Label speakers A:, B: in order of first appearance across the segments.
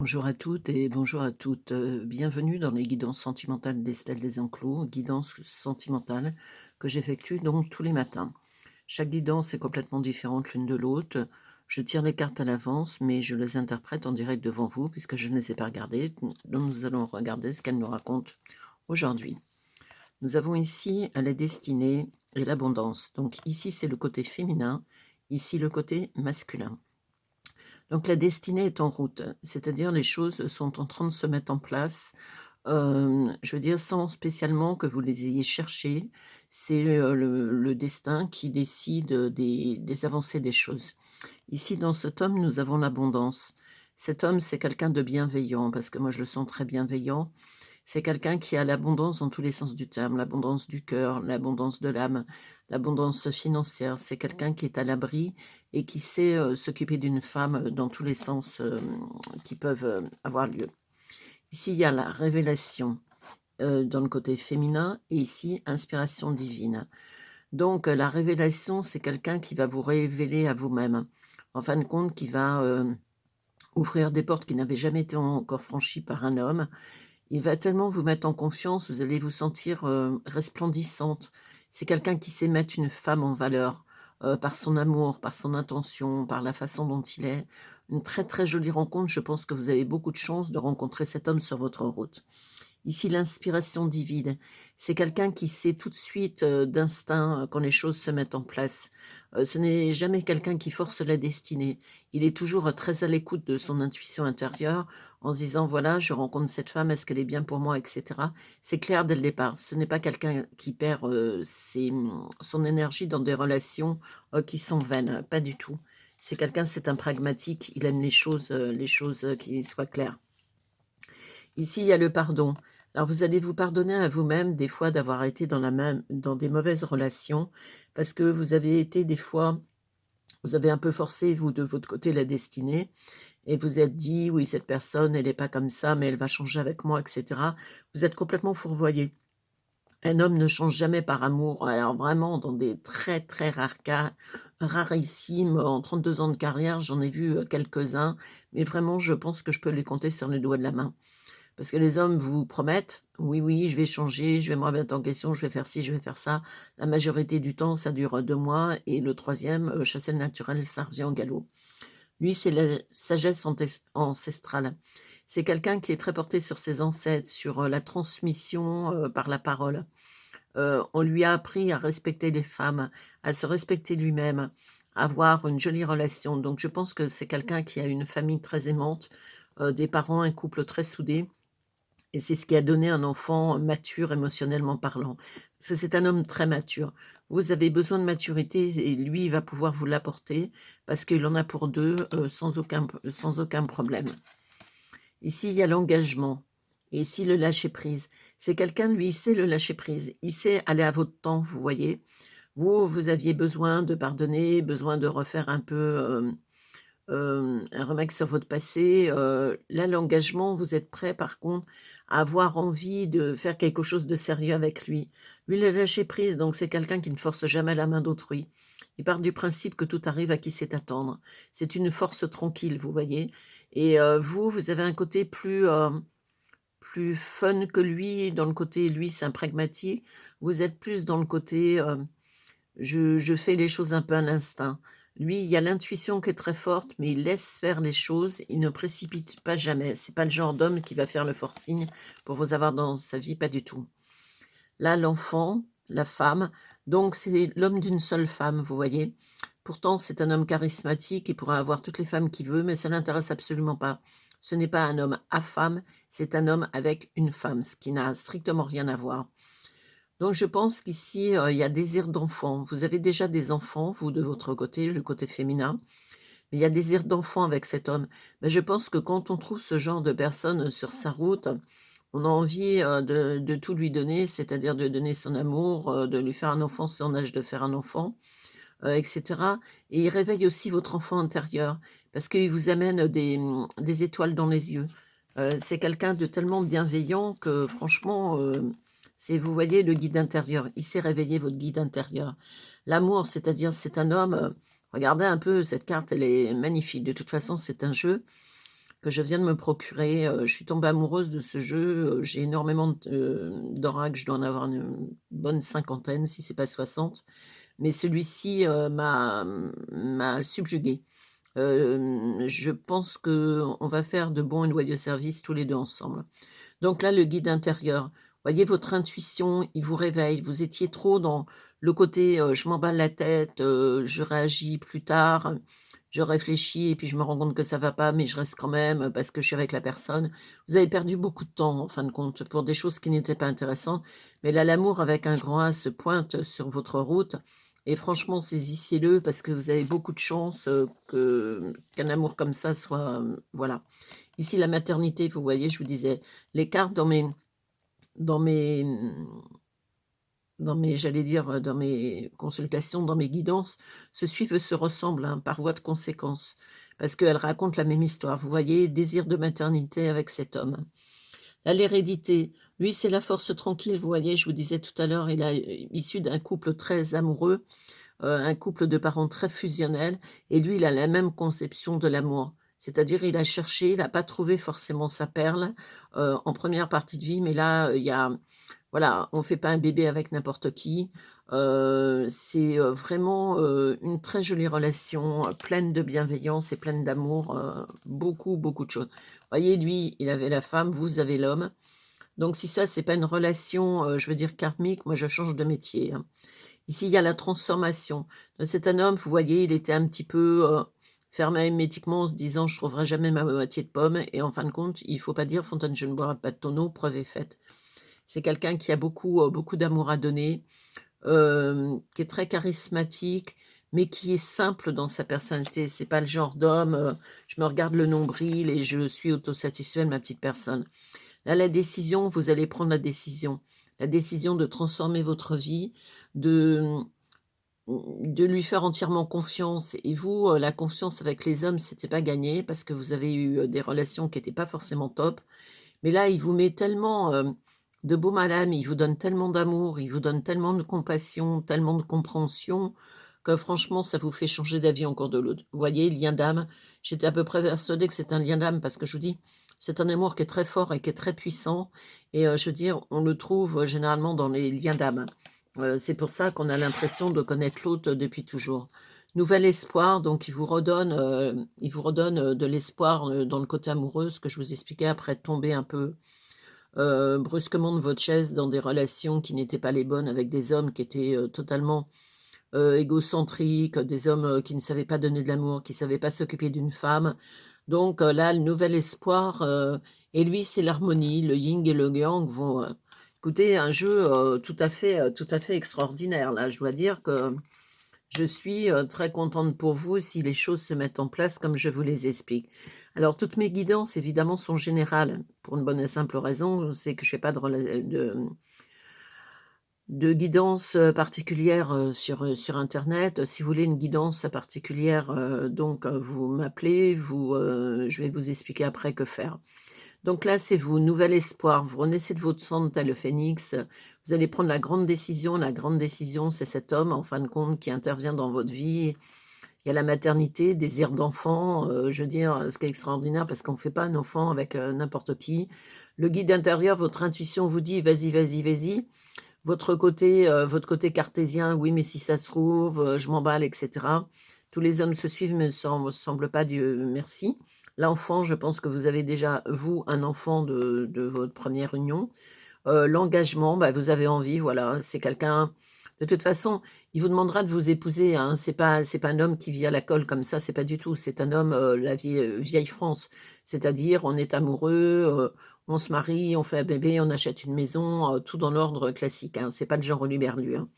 A: Bonjour à toutes et bonjour à toutes. Bienvenue dans les guidances sentimentales d'Estelle Desenclos, guidance sentimentale que j'effectue donc tous les matins. Chaque guidance est complètement différente l'une de l'autre. Je tire les cartes à l'avance, mais je les interprète en direct devant vous puisque je ne les ai pas regardées. Donc nous allons regarder ce qu'elles nous racontent aujourd'hui. Nous avons ici la destinée et l'abondance. Donc ici c'est le côté féminin, ici le côté masculin. Donc la destinée est en route, c'est-à-dire les choses sont en train de se mettre en place, je veux dire sans spécialement que vous les ayez cherchées. C'est, le destin qui décide, des avancées des choses. Ici, dans cet homme, nous avons l'abondance. Cet homme, c'est quelqu'un de bienveillant parce que moi je le sens très bienveillant. C'est quelqu'un qui a l'abondance dans tous les sens du terme, l'abondance du cœur, l'abondance de l'âme, l'abondance financière. C'est quelqu'un qui est à l'abri et qui sait, s'occuper d'une femme, dans tous les sens, qui peuvent, avoir lieu. Ici, il y a la révélation, dans le côté féminin et ici, inspiration divine. Donc, la révélation, c'est quelqu'un qui va vous révéler à vous-même. En fin de compte, qui va, ouvrir des portes qui n'avaient jamais été encore franchies par un homme. Il va tellement vous mettre en confiance, vous allez vous sentir, resplendissante. C'est quelqu'un qui sait mettre une femme en valeur, par son amour, par son intention, par la façon dont il est. Une très, très jolie rencontre, je pense que vous avez beaucoup de chance de rencontrer cet homme sur votre route. Ici, l'inspiration divine, c'est quelqu'un qui sait tout de suite, d'instinct, quand les choses se mettent en place. Ce n'est jamais quelqu'un qui force la destinée. Il est toujours, très à l'écoute de son intuition intérieure, en se disant: «Voilà, je rencontre cette femme, est-ce qu'elle est bien pour moi?» et cetera. C'est clair dès le départ. Ce n'est pas quelqu'un qui perd, son énergie dans des relations, qui sont vaines, pas du tout. C'est un pragmatique, il aime les choses, qui soient claires. Ici, il y a le pardon. Alors vous allez vous pardonner à vous-même des fois d'avoir été dans des mauvaises relations parce que vous avez été des fois vous avez un peu forcé vous de votre côté la destinée et vous êtes dit: «Oui, cette personne, elle est pas comme ça, mais elle va changer avec moi» et cetera. Vous êtes complètement fourvoyé. Un homme ne change jamais par amour, alors vraiment dans des très, très rares cas, rarissimes. En 32 ans de carrière, j'en ai vu, quelques-uns, mais vraiment je pense que je peux les compter sur les doigts de la main. Parce que les hommes vous promettent: «Oui, oui, je vais changer, je vais me remettre en question, je vais faire ci, je vais faire ça». La majorité du temps, ça dure, 2 mois et le troisième e chasser le naturel, ça revient au galop. Lui, c'est la sagesse ancestrale. C'est quelqu'un qui est très porté sur ses ancêtres, sur, la transmission, par la parole. On lui a appris à respecter les femmes, à se respecter lui-même, à avoir une jolie relation. Donc je pense que c'est quelqu'un qui a une famille très aimante, des parents, un couple très soudé et c'est ce qui a donné un enfant mature émotionnellement parlant. Parce que c'est un homme très mature. Vous avez besoin de maturité et lui, il va pouvoir vous l'apporter parce qu'il en a pour 2 sans aucun problème. Ici, il y a l'engagement et ici le lâcher prise. C'est quelqu'un, lui, il sait le lâcher prise. Il sait aller à votre temps, vous voyez? Vous aviez besoin de pardonner, besoin de refaire un peu, un remake sur votre passé, là, l'engagement, vous êtes prêt par contre à avoir envie de faire quelque chose de sérieux avec lui. Lui, il a lâché prise, donc c'est quelqu'un qui ne force jamais la main d'autrui. Il part du principe que tout arrive à qui sait attendre. C'est une force tranquille, vous voyez? Et vous avez un côté plus fun que lui, dans le côté lui, c'est un pragmatique. Vous êtes plus dans le côté, je fais les choses un peu à l'instinct. Lui, il y a l'intuition qui est très forte, mais il laisse faire les choses, il ne précipite pas jamais. C'est pas le genre d'homme qui va faire le forcing pour vous avoir dans sa vie, pas du tout. Là, l'enfant, la femme, donc c'est l'homme d'une seule femme, vous voyez? Pourtant, c'est un homme charismatique, il pourrait avoir toutes les femmes qu'il veut, mais ça l'intéresse absolument pas. Ce n'est pas un homme à femme, c'est un homme avec une femme, ce qui n'a strictement rien à voir. Donc je pense qu'ici, il y a désir d'enfant. Vous avez déjà des enfants, vous, de votre côté, le côté féminin, mais il y a désir d'enfant avec cet homme. Mais je pense que quand on trouve ce genre de personne sur sa route, on a envie, de tout lui donner, c'est-à-dire de donner son amour, de lui faire un enfant si on a de faire un enfant, et cetera et il réveille aussi votre enfant intérieur parce qu'il vous amène des étoiles dans les yeux. C'est quelqu'un de tellement bienveillant que franchement, c'est vous voyez le guide intérieur, il sait réveiller votre guide intérieur. L'amour, c'est-à-dire c'est un homme, regardez un peu cette carte, elle est magnifique. De toute façon, c'est un jeu. que je viens de me procurer. Je suis tombée amoureuse de ce jeu, j'ai énormément d'oracle, je dois en avoir une bonne cinquantaine, si c'est pas 60. Mais celui-ci, m'a subjuguée. Je pense qu'on va faire de bons et loyaux services tous les 2 ensemble. Donc là, le guide intérieur, voyez votre intuition, il vous réveille. Vous étiez trop dans le côté, «Je m'emballe la tête, je réagis plus tard, je réfléchis et puis je me rends compte que ça va pas, mais je reste quand même, parce que je suis avec la personne». Vous avez perdu beaucoup de temps, en fin de compte, pour des choses qui n'étaient pas intéressantes. Mais là, l'amour avec un grand A se pointe sur votre route et franchement, saisissez-le parce que vous avez beaucoup de chance, qu'un amour comme ça soit, voilà. Ici, la maternité, vous voyez, je vous disais, les cartes dans mes, mmh, dans mes j'allais dire, dans mes consultations, dans mes guidances, se suivent et se ressemblent, hein, par voie de conséquence. Parce qu'elles racontent la même histoire. Vous voyez, désir de maternité avec cet homme. Là, l'hérédité, lui, c'est la force tranquille, vous voyez, je vous disais tout à l'heure, il est issu d'un couple très amoureux, un couple de parents très fusionnel et lui, il a la même conception de l'amour. C'est-à-dire, il a cherché, il n'a pas trouvé forcément sa perle, en première partie de vie, mais là, il y a voilà, on fait pas un bébé avec n'importe qui. C'est, vraiment, une très jolie relation, pleine de bienveillance et pleine d'amour, beaucoup, beaucoup de choses. Voyez, lui, il avait la femme, vous avez l'homme. Donc si ça, c'est pas une relation, je veux dire karmique, moi je change de métier, hein. Ici, il y a la transformation. C'est un homme, vous voyez, il était un petit peu, fermé hermétiquement en se disant: «Je trouverai jamais ma moitié de pomme» et en fin de compte, il faut pas dire: «Fontaine, je ne boirai pas de ton eau», preuve est faite. C'est quelqu'un qui a beaucoup, beaucoup d'amour à donner, qui est très charismatique, mais qui est simple dans sa personnalité. C'est pas le genre d'homme, je me regarde le nombril et je suis autosatisfait de ma petite personne. Là, la décision, vous allez prendre la décision. La décision de transformer votre vie, de, de lui faire entièrement confiance et vous, la confiance avec les hommes, c'était pas gagné parce que vous avez eu, des relations qui étaient pas forcément top. Mais là, il vous met tellement, de baume à l'âme, il vous donne tellement d'amour, il vous donne tellement de compassion, tellement de compréhension que franchement, ça vous fait changer d'avis en cours de route. Vous voyez, lien d'âme, j'étais à peu près persuadée que c'est un lien d'âme parce que je vous dis, c'est un amour qui est très fort et qui est très puissant et je veux dire, on le trouve, généralement dans les liens d'âme. C'est pour ça qu'on a l'impression de connaître l'autre depuis toujours. Nouvel espoir, donc il vous redonne, de l'espoir, dans le côté amoureux, ce que je vous expliquais après tomber un peu, brusquement de votre chaise dans des relations qui n'étaient pas les bonnes avec des hommes qui étaient, totalement, égocentriques, des hommes, qui ne savaient pas donner de l'amour, qui ne savaient pas s'occuper d'une femme. Donc, là, le nouvel espoir, et lui, c'est l'harmonie, le yin et le yang vont, écoutez, un jeu, tout à fait extraordinaire là. Je dois dire que je suis, très contente pour vous si les choses se mettent en place comme je vous les explique. Alors toutes mes guidances évidemment sont générales, pour une bonne et simple raison, c'est que je fais pas de guidance, particulière, sur internet. Si vous voulez une guidance particulière, donc vous m'appelez, je vais vous expliquer après que faire. Donc là, c'est vous, nouvel espoir. Vous renaissez de votre sang tel le phénix. Vous allez prendre la grande décision. La grande décision, c'est cet homme, en fin de compte, qui intervient dans votre vie. Il y a la maternité, désir d'enfant, je veux dire, ce qui est extraordinaire parce qu'on ne fait pas un enfant avec, n'importe qui. Le guide intérieur, votre intuition vous dit: «Vas-y, vas-y, vas-y». Votre côté cartésien: «Oui, mais si ça se trouve, je m'emballe» et cetera. Tous les hommes se suivent, mais ne semblent pas, Dieu merci. L'enfant, je pense que vous avez déjà, vous, un enfant de votre première union. L'engagement, bah, vous avez envie, voilà, c'est quelqu'un de toute façon, il vous demandera de vous épouser, hein. C'est pas un homme qui vit à la colle comme ça, c'est pas du tout. C'est un homme, la vieille France. C'est-à-dire, on est amoureux, on se marie, on fait un bébé, on achète une maison, tout dans l'ordre classique, hein. C'est pas le genre huluberlu, hein.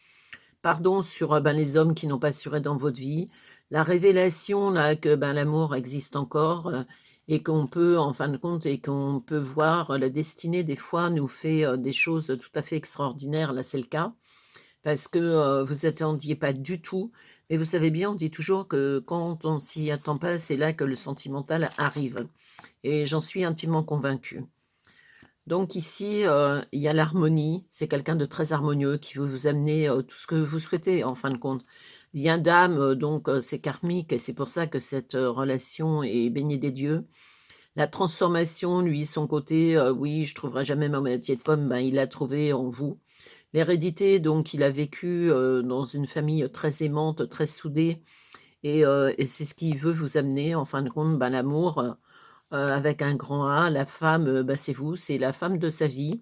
A: Pardon sur, ben, les hommes qui n'ont pas assuré dans votre vie. La révélation là que, ben, l'amour existe encore, et qu'on peut en fin de compte et qu'on peut voir, la destinée des fois nous fait, des choses tout à fait extraordinaires. Là, c'est le cas parce que, vous attendiez pas du tout. Mais vous savez bien, on dit toujours que quand on s'y attend pas, c'est là que le sentimental arrive et j'en suis intimement convaincue. Donc ici, il y a l'harmonie, c'est quelqu'un de très harmonieux qui veut vous amener, tout ce que vous souhaitez en fin de compte. Lien d'âme, donc c'est karmique et c'est pour ça que cette, relation est bénie des dieux. La transformation, lui, son côté, oui, je trouverai jamais mon métier de pomme, ben, il l'a trouvé en vous. L'hérédité, donc il a vécu, dans une famille, très aimante, très soudée et c'est ce qu'il veut vous amener en fin de compte, ben, l'amour, avec un grand A, la femme, bah, c'est vous, c'est la femme de sa vie.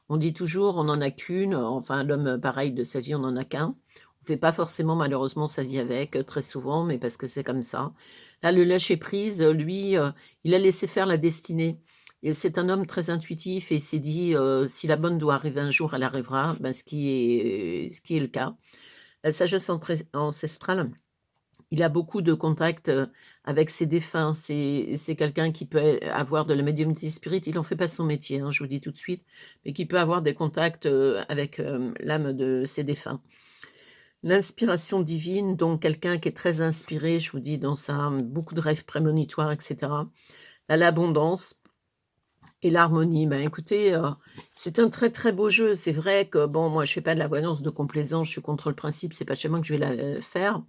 A: On dit toujours: «On n'en a qu'une», enfin l'homme, pareil de sa vie, on n'en a qu'un. On fait pas forcément malheureusement sa vie avec, très souvent, mais parce que c'est comme ça. Là, le lâcher prise, lui, il a laissé faire la destinée et c'est un homme très intuitif et il s'est dit, «Si la bonne doit arriver un jour, elle arrivera», ben, ce qui est le cas. La sagesse ancestrale, il a beaucoup de contacts, avec ses défunts. C'est quelqu'un qui peut avoir de la médiumnité spirit. Il en fait pas son métier, hein, je vous le dis tout de suite, mais qui peut avoir des contacts, avec, l'âme de ses défunts. L'inspiration divine, donc quelqu'un qui est très inspiré, je vous dis dans sa beaucoup de rêves prémonitoires et cetera. L'abondance et l'harmonie. Ben, écoutez, c'est un très, très beau jeu. C'est vrai que bon, moi je fais pas de la voyance de complaisance, je suis contre le principe, c'est pas chez moi que je vais la faire.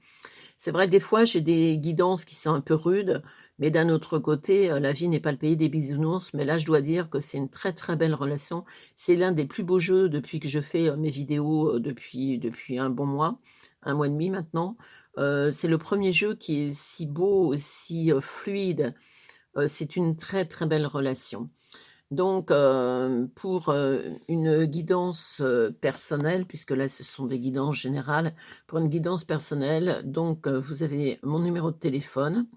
A: C'est vrai que des fois, j'ai des guidances qui sont un peu rudes, mais d'un autre côté, la vie n'est pas le pays des bisounours. Mais là, je dois dire que c'est une très, très belle relation. C'est l'un des plus beaux jeux depuis que je fais, mes vidéos, depuis un bon mois, 1 mois et demi maintenant. C'est le premier jeu qui est si beau, si, fluide. C'est une très, très belle relation. Donc, pour, une guidance, personnelle, puisque là ce sont des guidances générales, pour une guidance personnelle, donc, vous avez mon numéro de téléphone,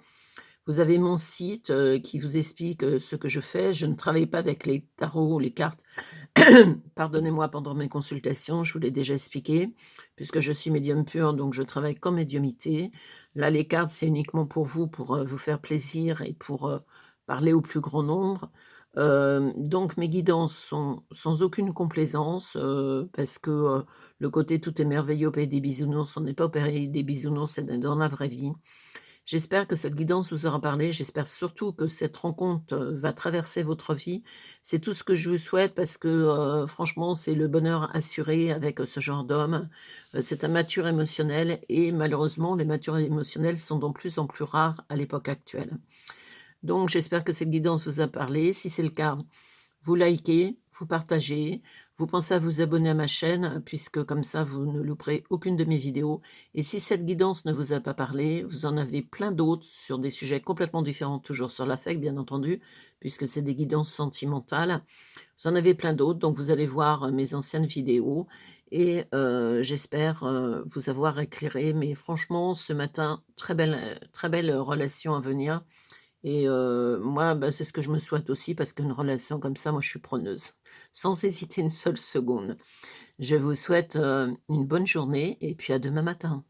A: vous avez mon site, qui vous explique, ce que je fais. Je ne travaille pas avec les tarots ou les cartes, pardonnez-moi, pendant mes consultations, je vous l'ai déjà expliqué, puisque je suis médium pur, donc je travaille qu'en médiumité. Là, les cartes, c'est uniquement pour vous, pour, vous faire plaisir et pour, parler au plus grand nombre. Donc mes guidances sont sans aucune complaisance, parce que, le côté «tout est merveilleux au pays des bisounours», on n'est pas au pays des bisounours, c'est dans la vraie vie. J'espère que cette guidance vous aura parlé. J'espère surtout que cette rencontre, va traverser votre vie. C'est tout ce que je vous souhaite parce que, franchement, c'est le bonheur assuré avec, ce genre d'homme. C'est un mature émotionnel et malheureusement, les matures émotionnels sont de plus en plus rares à l'époque actuelle. Donc j'espère que cette guidance vous a parlé. Si c'est le cas, vous likez, vous partagez, vous pensez à vous abonner à ma chaîne, puisque comme ça, vous ne louperez aucune de mes vidéos. Et si cette guidance ne vous a pas parlé, vous en avez plein d'autres sur des sujets complètement différents, toujours sur l'affect, bien entendu, puisque c'est des guidances sentimentales. Vous en avez plein d'autres, donc vous allez voir mes anciennes vidéos et j'espère vous avoir éclairé. Mais franchement, ce matin, très belle relation à venir. Et moi, bah, c'est ce que je me souhaite aussi parce qu'une relation comme ça, moi, je suis preneuse, sans hésiter une seule seconde. Je vous souhaite, une bonne journée et puis à demain matin.